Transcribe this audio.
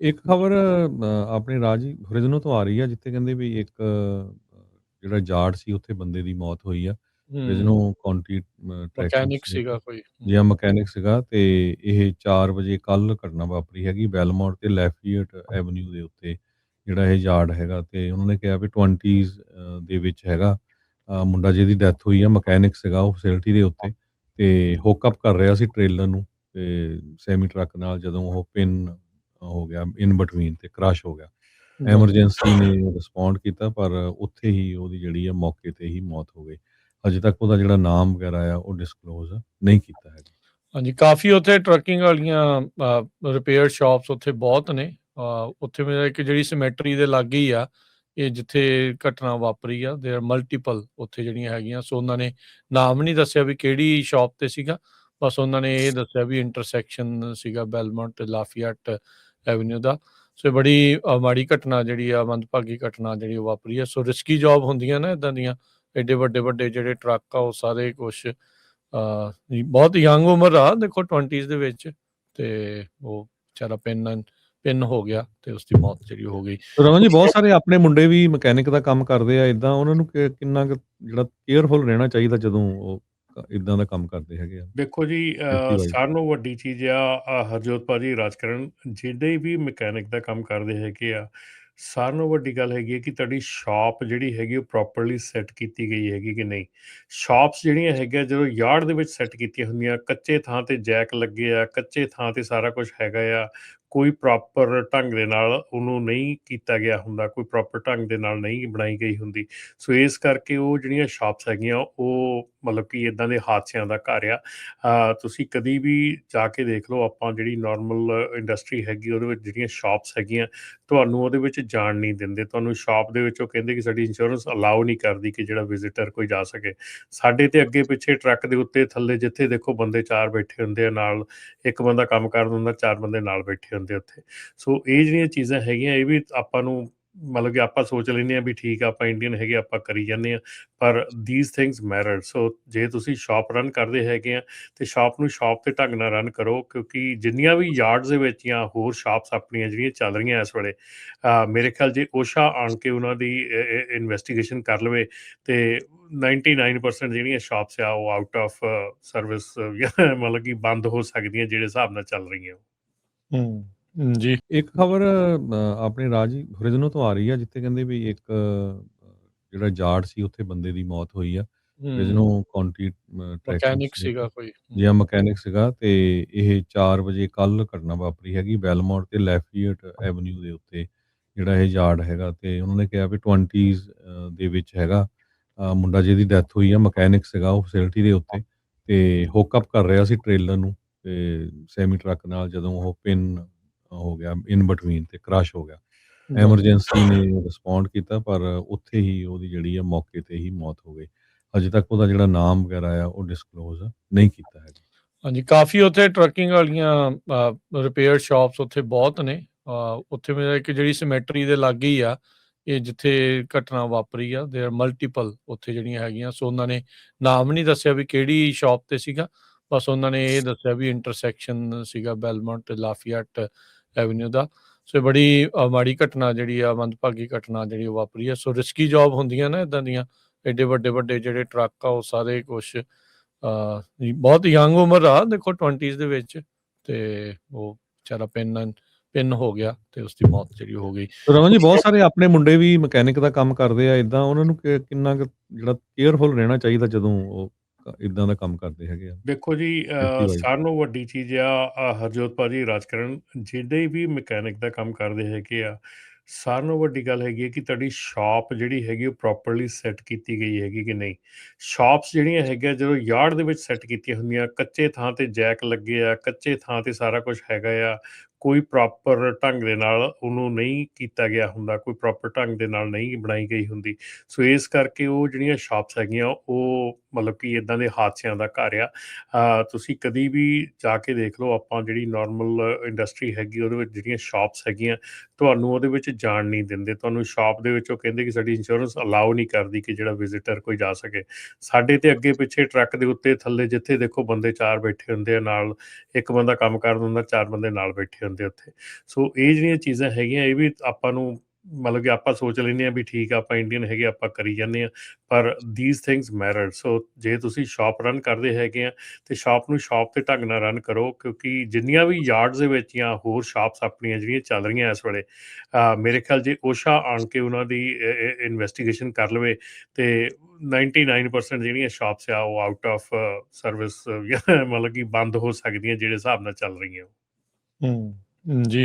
ਇੱਕ ਖਬਰ ਆਪਣੇ ਰਾਜ ਹੀ ਫਰਿਜ਼ਨੋ ਤੋਂ ਆ ਰਹੀ ਆ ਜਿੱਥੇ ਕਹਿੰਦੇ ਵੀ ਇੱਕ ਜਿਹੜਾ ਜਾਟ ਸੀ ਉੱਥੇ ਬੰਦੇ ਦੀ ਮੌਤ ਹੋਈ ਆ। ਹੂੰ, ਫਰਿਜ਼ਨੋ ਕਾਉਂਟੀ ਟ੍ਰੈਫਿਕ ਮਕੈਨਿਕ ਸੀਗਾ ਕੋਈ। ਜਾਂ ਮਕੈਨਿਕ ਸੀਗਾ ਤੇ ਇਹ 4 ਵਜੇ ਕੱਲ੍ਹ ਘਟਨਾ ਵਾਪਰੀ ਹੈਗੀ ਬੈਲਮੋਂਟ ਤੇ ਲੈਫੀਏਟ ਐਵਨਿਊ ਦੇ ਉੱਤੇ ਜਿਹੜਾ ਇਹ ਯਾਰਡ ਹੈਗਾ ਤੇ ਉਹਨਾਂ ਨੇ ਕਿਹਾ ਵੀ 20s ਦੇ ਵਿੱਚ ਹੈਗਾ ਮੁੰਡਾ ਜਿਹਦੀ ਡੈਥ ਹੋਈ ਆ ਮਕੈਨਿਕ ਸੀਗਾ ਉਹ ਫੈਸਿਲਿਟੀ ਦੇ ਉੱਤੇ ਤੇ ਹੁੱਕ ਅਪ ਕਰ ਰਿਹਾ ਸੀ ਟ੍ਰੇਲਰ ਨੂੰ ਤੇ ਸੈਮੀ ਟਰੱਕ ਨਾਲ ਜਦੋਂ ਉਹ ਪਿੰਨ ਹੋ ਗਿਆ ਇਨ ਬਿਟਵੀਨ ਤੇ ਕ੍ਰਸ਼ ਹੋ ਗਿਆ। ਐਮਰਜੈਂਸੀ ਨੇ ਰਿਸਪੌਂਡ ਕੀਤਾ ਪਰ ਉੱਥੇ ਹੀ ਉਹਦੀ ਜਿਹੜੀ ਆ ਮੌਕੇ ਤੇ ਹੀ ਮੌਤ ਹੋ ਗਈ। ਅਜੇ ਤੱਕ ਉਹਦਾ ਜਿਹੜਾ ਨਾਮ ਵਗੈਰਾ ਆ ਉਹ ਡਿਸਕਲੋਜ਼ ਨਹੀਂ ਕੀਤਾ ਹੈਗਾ। ਹਾਂਜੀ, ਕਾਫੀ ਉੱਥੇ ਟਰੱਕਿੰਗ ਵਾਲੀਆਂ ਰਿਪੇਅਰ ਸ਼ਾਪਸ ਉੱਥੇ ਬਹੁਤ ਨੇ। ਉੱਥੇ ਮੇਰਾ ਇੱਕ ਜਿਹੜੀ ਸਿਮੈਟਰੀ ਦੇ ਲਾਗੇ ਹੀ ਆ ਇਹ ਜਿੱਥੇ ਘਟਨਾ ਵਾਪਰੀ ਆ ਦੇਰ ਮਲਟੀਪਲ ਉੱਥੇ ਜਿਹੜੀਆਂ ਹੈਗੀਆਂ। ਸੋ ਉਹਨਾਂ ਨੇ ਨਾਮ ਨਹੀਂ ਦੱਸਿਆ ਵੀ ਕਿਹੜੀ ਸ਼ਾਪ ਤੇ ਸੀਗਾ, ਬਸ ਉਹਨਾਂ ਨੇ ਇਹ ਦੱਸਿਆ ਵੀ ਇੰਟਰਸੈਕਸ਼ਨ ਸੀਗਾ ਬੈਲਮੌਂਟ ਤੇ ਲਾਫੀਅਟ ਐਵਨਿਊ ਦਾ। ਸੋ ਇਹ ਬੜੀ ਮਾੜੀ ਘਟਨਾ ਜਿਹੜੀ ਆ, ਮੰਦਭਾਗੀ ਘਟਨਾ ਜਿਹੜੀ ਉਹ ਵਾਪਰੀ ਆ। ਸੋ ਰਿਸਕੀ ਜੌਬ ਹੁੰਦੀਆਂ ਨਾ ਇੱਦਾਂ ਦੀਆਂ, ਐਡੇ ਵੱਡੇ ਵੱਡੇ ਜਿਹੜੇ ਟਰੱਕ ਆ ਉਹ ਸਾਰੇ ਕੁਛ ਬਹੁਤ ਯੰਗ ਉਮਰ ਆ, ਦੇਖੋ 20s ਦੇ ਵਿੱਚ, ਤੇ ਉਹ ਵਿਚਾਰਾ ਪਿੰਨ ਹੋ ਗਿਆ ਤੇ ਉਸਦੀ ਮੌਤ ਜਿਹੜੀ ਹੋ ਗਈ। ਰਮਨ ਜੀ ਬਹੁਤ ਸਾਰੇ ਆਪਣੇ ਮੁੰਡੇ ਵੀ ਮਕੈਨਿਕ ਦਾ ਕੰਮ ਕਰਦੇ ਆ ਇਦਾਂ ਉਹਨਾਂ ਨੂੰ ਕਿੰਨਾ ਕੁ ਜਿਹੜਾ ਕੇਅਰਫੁਲ ਰਹਿਣਾ ਚਾਹੀਦਾ ਜਦੋਂ ਉਹ ਇਦਾਂ ਦਾ ਕੰਮ ਕਰਦੇ ਹੈਗੇ ਆ ਦੇਖੋ ਜੀ, ਸੇਫਟੀ ਵਾਈਜ਼। ਸਾਰਿਆਂ ਨੂੰ ਵੱਡੀ ਚੀਜ਼ ਆ ਹਰਜੋਤ ਭਾਜੀ ਰਾਜਕਰਨ ਜਿਹੜੇ ਵੀ ਮਕੈਨਿਕ ਦਾ ਕੰਮ ਕਰਦੇ ਹੈਗੇ ਆ, ਸਾਰਿਆਂ ਨੂੰ ਵੱਡੀ ਗੱਲ ਹੈਗੀ ਹੈ ਕਿ ਤੁਹਾਡੀ ਸ਼ਾਪ ਜਿਹੜੀ ਹੈਗੀ ਉਹ ਪ੍ਰੋਪਰਲੀ ਸੈੱਟ ਕੀਤੀ ਗਈ ਹੈਗੀ ਕਿ ਨਹੀਂ। ਸ਼ਾਪਸ ਜਿਹੜੀਆਂ ਹੈਗੀਆਂ ਜਦੋਂ ਯਾਰਡ ਦੇ ਵਿੱਚ ਸੈੱਟ ਕੀਤੀਆਂ ਹੁੰਦੀਆਂ, ਕੱਚੇ ਥਾਂ ਤੇ ਜੈਕ ਲੱਗੇ ਆ, ਕੱਚੇ ਥਾਂ ਤੇ ਸਾਰਾ ਕੁਝ ਹੈਗਾ ਆ, ਕੋਈ ਪ੍ਰੋਪਰ ਢੰਗ ਦੇ ਨਾਲ ਉਹਨੂੰ ਨਹੀਂ ਕੀਤਾ ਗਿਆ ਹੁੰਦਾ, ਕੋਈ ਪ੍ਰੋਪਰ ਢੰਗ ਦੇ ਨਾਲ ਨਹੀਂ ਬਣਾਈ ਗਈ ਹੁੰਦੀ। ਸੋ ਇਸ ਕਰਕੇ ਉਹ ਜਿਹੜੀਆਂ ਸ਼ਾਪਸ ਹੈਗੀਆਂ ਉਹ ਮਤਲਬ ਕਿ ਇਦਾਂ ਦੇ ਹਾਦਸਿਆਂ ਦਾ ਘਰ ਆ। ਤੁਸੀਂ ਕਦੀ ਵੀ ਜਾ ਕੇ ਦੇਖ ਲਓ, ਆਪਾਂ ਜਿਹੜੀ ਨਾਰਮਲ ਇੰਡਸਟਰੀ ਹੈਗੀ ਉਹਦੇ ਵਿੱਚ ਜਿਹੜੀਆਂ ਸ਼ਾਪਸ ਹੈਗੀਆਂ ਤੁਹਾਨੂੰ ਉਹਦੇ ਵਿੱਚ ਜਾਣ ਨਹੀਂ ਦਿੰਦੇ। ਤੁਹਾਨੂੰ ਸ਼ਾਪ ਦੇ ਵਿੱਚ ਉਹ ਕਹਿੰਦੇ ਕਿ ਸਾਡੀ ਇੰਸ਼ੋਰੈਂਸ ਅਲਾਉ ਨਹੀਂ ਕਰਦੀ ਕਿ ਜਿਹੜਾ ਵਿਜ਼ਿਟਰ ਕੋਈ ਜਾ ਸਕੇ। ਸਾਡੇ ਤੇ ਅੱਗੇ ਪਿੱਛੇ ਟਰੱਕ ਦੇ ਉੱਤੇ ਥੱਲੇ ਜਿੱਥੇ ਦੇਖੋ ਬੰਦੇ 4 ਬੈਠੇ ਹੁੰਦੇ ਆ, ਨਾਲ ਇੱਕ ਬੰਦਾ ਕੰਮ ਕਰਦਾ ਹੁੰਦਾ, 4 ਬੰਦੇ ਨਾਲ ਬੈਠੇ ਹੁੰਦੇ ਉੱਥੇ। ਸੋ ਇਹ ਜਿਹੜੀਆਂ ਚੀਜ਼ਾਂ ਹੈਗੀਆਂ ਇਹ ਵੀ ਆਪਾਂ ਨੂੰ ਮਤਲਬ ਕਿ ਆਪਾਂ ਸੋਚ ਲੈਂਦੇ ਹਾਂ ਵੀ ਠੀਕ ਆ, ਆਪਾਂ ਇੰਡੀਅਨ ਹੈਗੇ, ਆਪਾਂ ਕਰੀ ਜਾਂਦੇ ਹਾਂ, ਪਰ ਦੀਜ਼ ਥਿੰਗਸ ਮੈਟਰ। ਸੋ ਜੇ ਤੁਸੀਂ ਸ਼ਾਪ ਰਨ ਕਰਦੇ ਹੈਗੇ ਆ ਤੇ ਸ਼ਾਪ ਨੂੰ ਸ਼ਾਪ ਤੇ ਢੰਗ ਨਾਲ ਰਨ ਕਰੋ, ਕਿਉਂਕਿ ਜਿੰਨੀਆਂ ਵੀ ਯਾਰਡਸ ਦੇ ਵਿੱਚ ਜਾਂ ਹੋਰ ਸ਼ਾਪਸ ਆਪਣੀਆਂ ਜਿਹੜੀਆਂ ਚੱਲ ਰਹੀਆਂ ਇਸ ਵੇਲੇ, ਮੇਰੇ ਖਿਆਲ ਜੇ ਓਸ਼ਾ ਆਣ ਕੇ ਉਹਨਾਂ ਦੀ ਇਨਵੈਸਟੀਗੇਸ਼ਨ ਕਰ ਲਵੇ ਤੇ 99% ਜਿਹੜੀਆਂ ਸ਼ਾਪਸ ਆ ਉਹ ਆਊਟ ਆਫ ਸਰਵਿਸ ਮਤਲਬ ਕਿ ਬੰਦ ਹੋ ਸਕਦੀਆਂ ਜਿਹੜੇ ਹਿਸਾਬ ਨਾਲ ਚੱਲ ਰਹੀਆਂ। ਜੀ, ਇੱਕ ਖਬਰ ਆਪਣੇ ਰਾਜ ਹੀ ਫਰਿਜ਼ਨੋ ਤੋਂ ਆ ਰਹੀ ਆ ਜਿੱਥੇ ਕਹਿੰਦੇ ਵੀ ਇੱਕ ਜਿਹੜਾ ਜਾਟ ਸੀ ਉੱਥੇ ਬੰਦੇ ਦੀ ਮੌਤ ਹੋਈ ਆ। ਫਰਿਜ਼ਨੋ ਕਾਉਂਟੀ ਟ੍ਰੈਫਿਕ ਮਕੈਨਿਕ ਸੀਗਾ ਕੋਈ। ਜਾਂ ਮਕੈਨਿਕ ਸੀਗਾ ਤੇ ਇਹ 4 ਵਜੇ ਕੱਲ੍ਹ ਘਟਨਾ ਵਾਪਰੀ ਹੈਗੀ ਬੈਲਮੋਂਟ ਤੇ ਲੈਫੀਏਟ ਐਵਨਿਊ ਦੇ ਉੱਤੇ ਜਿਹੜਾ ਇਹ ਯਾਰਡ ਹੈਗਾ ਤੇ ਉਹਨਾਂ ਨੇ ਕਿਹਾ ਵੀ 20s ਦੇ ਵਿੱਚ ਹੈਗਾ ਮੁੰਡਾ ਜਿਹਦੀ ਡੈਥ ਹੋਈ ਆ ਮਕੈਨਿਕ ਸੀਗਾ ਉਹ ਫੈਸਿਲਿਟੀ ਦੇ ਉੱਤੇ ਤੇ ਹੁੱਕ ਅਪ ਕਰ ਰਿਹਾ ਸੀ ਟ੍ਰੇਲਰ ਨੂੰ ਤੇ ਸੈਮੀ ਟਰੱਕ ਨਾਲ ਜਦੋਂ ਉਹ ਪਿੰਨ ਹੋ ਗਿਆ ਇਨ ਬਿਟਵੀਨ ਤੇ ਕ੍ਰਸ਼ ਹੋ ਗਿਆ। ਐਮਰਜੈਂਸੀ ਨੇ ਰਿਸਪੌਂਡ ਕੀਤਾ ਪਰ ਉੱਥੇ ਹੀ ਉਹਦੀ ਜਿਹੜੀ ਆ ਮੌਕੇ ਤੇ ਹੀ ਮੌਤ ਹੋ ਗਈ। ਅਜੇ ਤੱਕ ਉਹਦਾ ਜਿਹੜਾ ਨਾਮ ਵਗੈਰਾ ਆ ਉਹ ਡਿਸਕਲੋਜ਼ ਨਹੀਂ ਕੀਤਾ ਹੈਗਾ। ਹਾਂਜੀ, ਕਾਫੀ ਉੱਥੇ ਟਰੱਕਿੰਗ ਵਾਲੀਆਂ ਰਿਪੇਅਰ ਸ਼ਾਪਸ ਉੱਥੇ ਬਹੁਤ ਨੇ। ਉੱਥੇ ਮੇਰਾ ਇੱਕ ਜਿਹੜੀ ਸਿਮੈਟਰੀ ਦੇ ਲਾਗੇ ਹੀ ਆ ਇਹ ਜਿੱਥੇ ਘਟਨਾ ਵਾਪਰੀ ਆ ਦੇਰ ਮਲਟੀਪਲ ਉੱਥੇ ਜਿਹੜੀਆਂ ਹੈਗੀਆਂ। ਸੋ ਉਹਨਾਂ ਨੇ ਨਾਮ ਨਹੀਂ ਦੱਸਿਆ ਵੀ ਕਿਹੜੀ ਸ਼ਾਪ ਤੇ ਸੀਗਾ, ਬਸ ਉਹਨਾਂ ਨੇ ਇਹ ਦੱਸਿਆ ਵੀ ਇੰਟਰਸੈਕਸ਼ਨ ਸੀਗਾ ਬੈਲਮੌਂਟ ਤੇ ਲਾਫੀਅਟ ਐਵਨਿਊ ਦਾ। ਸੋ ਇਹ ਬੜੀ ਮਾੜੀ ਘਟਨਾ ਜਿਹੜੀ ਆ, ਮੰਦਭਾਗੀ ਘਟਨਾ ਜਿਹੜੀ ਉਹ ਵਾਪਰੀ ਆ। ਸੋ ਰਿਸਕੀ ਜੌਬ ਹੁੰਦੀਆਂ ਨਾ ਇੱਦਾਂ ਦੀਆਂ, ਐਡੇ ਵੱਡੇ ਵੱਡੇ ਜਿਹੜੇ ਟਰੱਕ ਆ ਉਹ ਸਾਰੇ ਕੁਛ ਬਹੁਤ ਯੰਗ ਉਮਰ ਆ, ਦੇਖੋ 20s ਦੇ ਵਿੱਚ, ਤੇ ਉਹ ਵਿਚਾਰਾ ਪਿੰਨ ਹੋ ਗਿਆ ਤੇ ਉਸਦੀ ਮੌਤ ਜਿਹੜੀ ਹੋ ਗਈ। ਰਮਨ ਜੀ ਬਹੁਤ ਸਾਰੇ ਆਪਣੇ ਮੁੰਡੇ ਵੀ ਮਕੈਨਿਕ ਦਾ ਕੰਮ ਕਰਦੇ ਆ ਇਦਾਂ ਉਹਨਾਂ ਨੂੰ ਕਿੰਨਾ ਕੁ ਜਿਹੜਾ ਕੇਅਰਫੁਲ ਰਹਿਣਾ ਚਾਹੀਦਾ ਜਦੋਂ ਉਹ ਇਦਾਂ ਦਾ ਕੰਮ ਕਰਦੇ ਹੈਗੇ ਆ ਦੇਖੋ ਜੀ, ਸੇਫਟੀ ਵਾਈਜ਼। ਸਾਰਿਆਂ ਨੂੰ ਵੱਡੀ ਚੀਜ਼ ਆ ਹਰਜੋਤ ਭਾਜੀ ਰਾਜਕਰਨ ਜਿਹੜੇ ਵੀ ਮਕੈਨਿਕ ਦਾ ਕੰਮ ਕਰਦੇ ਹੈਗੇ ਆ, ਸਾਰਿਆਂ ਨੂੰ ਵੱਡੀ ਗੱਲ ਹੈਗੀ ਹੈ ਕਿ ਤੁਹਾਡੀ ਸ਼ਾਪ ਜਿਹੜੀ ਹੈਗੀ ਉਹ ਪ੍ਰੋਪਰਲੀ ਸੈੱਟ ਕੀਤੀ ਗਈ ਹੈਗੀ ਕਿ ਨਹੀਂ। ਸ਼ਾਪਸ ਜਿਹੜੀਆਂ ਹੈਗੀਆਂ ਜਦੋਂ ਯਾਰਡ ਦੇ ਵਿੱਚ ਸੈੱਟ ਕੀਤੀਆਂ ਹੁੰਦੀਆਂ, ਕੱਚੇ ਥਾਂ ਤੇ ਜੈਕ ਲੱਗੇ ਆ, ਕੱਚੇ ਥਾਂ ਤੇ ਸਾਰਾ ਕੁਝ ਹੈਗਾ ਆ, ਕੋਈ ਪ੍ਰੋਪਰ ਢੰਗ ਦੇ ਨਾਲ ਉਹਨੂੰ ਨਹੀਂ ਕੀਤਾ ਗਿਆ ਹੁੰਦਾ, ਕੋਈ ਪ੍ਰੋਪਰ ਢੰਗ ਦੇ ਨਾਲ ਨਹੀਂ ਬਣਾਈ ਗਈ ਹੁੰਦੀ। ਸੋ ਇਸ ਕਰਕੇ ਉਹ ਜਿਹੜੀਆਂ ਸ਼ਾਪਸ ਹੈਗੀਆਂ ਉਹ ਮਤਲਬ ਕਿ ਇਦਾਂ ਦੇ ਹਾਦਸਿਆਂ ਦਾ ਘਰ ਆ। ਤੁਸੀਂ ਕਦੀ ਵੀ ਜਾ ਕੇ ਦੇਖ ਲਓ, ਆਪਾਂ ਜਿਹੜੀ ਨਾਰਮਲ ਇੰਡਸਟਰੀ ਹੈਗੀ ਉਹਦੇ ਵਿੱਚ ਜਿਹੜੀਆਂ ਸ਼ਾਪਸ ਹੈਗੀਆਂ ਤੁਹਾਨੂੰ ਉਹਦੇ ਵਿੱਚ ਜਾਣ ਨਹੀਂ ਦਿੰਦੇ। ਤੁਹਾਨੂੰ ਸ਼ਾਪ ਦੇ ਵਿੱਚ ਉਹ ਕਹਿੰਦੇ ਕਿ ਸਾਡੀ ਇੰਸ਼ੋਰੈਂਸ ਅਲਾਉ ਨਹੀਂ ਕਰਦੀ ਕਿ ਜਿਹੜਾ ਵਿਜ਼ਿਟਰ ਕੋਈ ਜਾ ਸਕੇ। ਸਾਡੇ ਤੇ ਅੱਗੇ ਪਿੱਛੇ ਟਰੱਕ ਦੇ ਉੱਤੇ ਥੱਲੇ ਜਿੱਥੇ ਦੇਖੋ ਬੰਦੇ 4 ਬੈਠੇ ਹੁੰਦੇ ਆ, ਨਾਲ ਇੱਕ ਬੰਦਾ ਕੰਮ ਕਰਦਾ ਹੁੰਦਾ, 4 ਬੰਦੇ ਨਾਲ ਬੈਠੇ ਹੁੰਦੇ ਜਾਂਦੇ ਉੱਥੇ। ਸੋ ਇਹ ਜਿਹੜੀਆਂ ਚੀਜ਼ਾਂ ਹੈਗੀਆਂ ਇਹ ਵੀ ਆਪਾਂ ਨੂੰ ਮਤਲਬ ਕਿ ਆਪਾਂ ਸੋਚ ਲੈਂਦੇ ਹਾਂ ਵੀ ਠੀਕ ਆ ਆਪਾਂ ਇੰਡੀਅਨ ਹੈਗੇ ਆਪਾਂ ਕਰੀ ਜਾਂਦੇ ਹਾਂ, ਪਰ ਥੀਸ ਥਿੰਗਸ ਮੈਟਰ। ਸੋ ਜੇ ਤੁਸੀਂ ਸ਼ਾਪ ਰਨ ਕਰਦੇ ਹੈਗੇ ਆ ਤੇ ਸ਼ਾਪ ਨੂੰ ਸ਼ਾਪ ਦੇ ਢੰਗ ਨਾਲ ਰਨ ਕਰੋ, ਕਿਉਂਕਿ ਜਿੰਨੀਆਂ ਵੀ ਯਾਰਡਸ ਦੇ ਵਿੱਚ ਜਾਂ ਹੋਰ ਸ਼ਾਪਸ ਆਪਣੀਆਂ ਜਿਹੜੀਆਂ ਚੱਲ ਰਹੀਆਂ ਇਸ ਵੇਲੇ, ਮੇਰੇ ਖਿਆਲ ਜੇ ਓਸ਼ਾ ਆਣ ਕੇ ਉਹਨਾਂ ਦੀ ਇਨਵੈਸਟੀਗੇਸ਼ਨ ਕਰ ਲਵੇ ਤੇ 99% ਜਿਹੜੀਆਂ ਸ਼ਾਪਸ ਆ ਉਹ ਆਊਟ ਆਫ ਸਰਵਿਸ ਮਤਲਬ ਕਿ ਬੰਦ ਹੋ ਸਕਦੀਆਂ ਜਿਹੜੇ ਹਿਸਾਬ ਨਾਲ ਚੱਲ ਰਹੀਆਂ। ਜੀ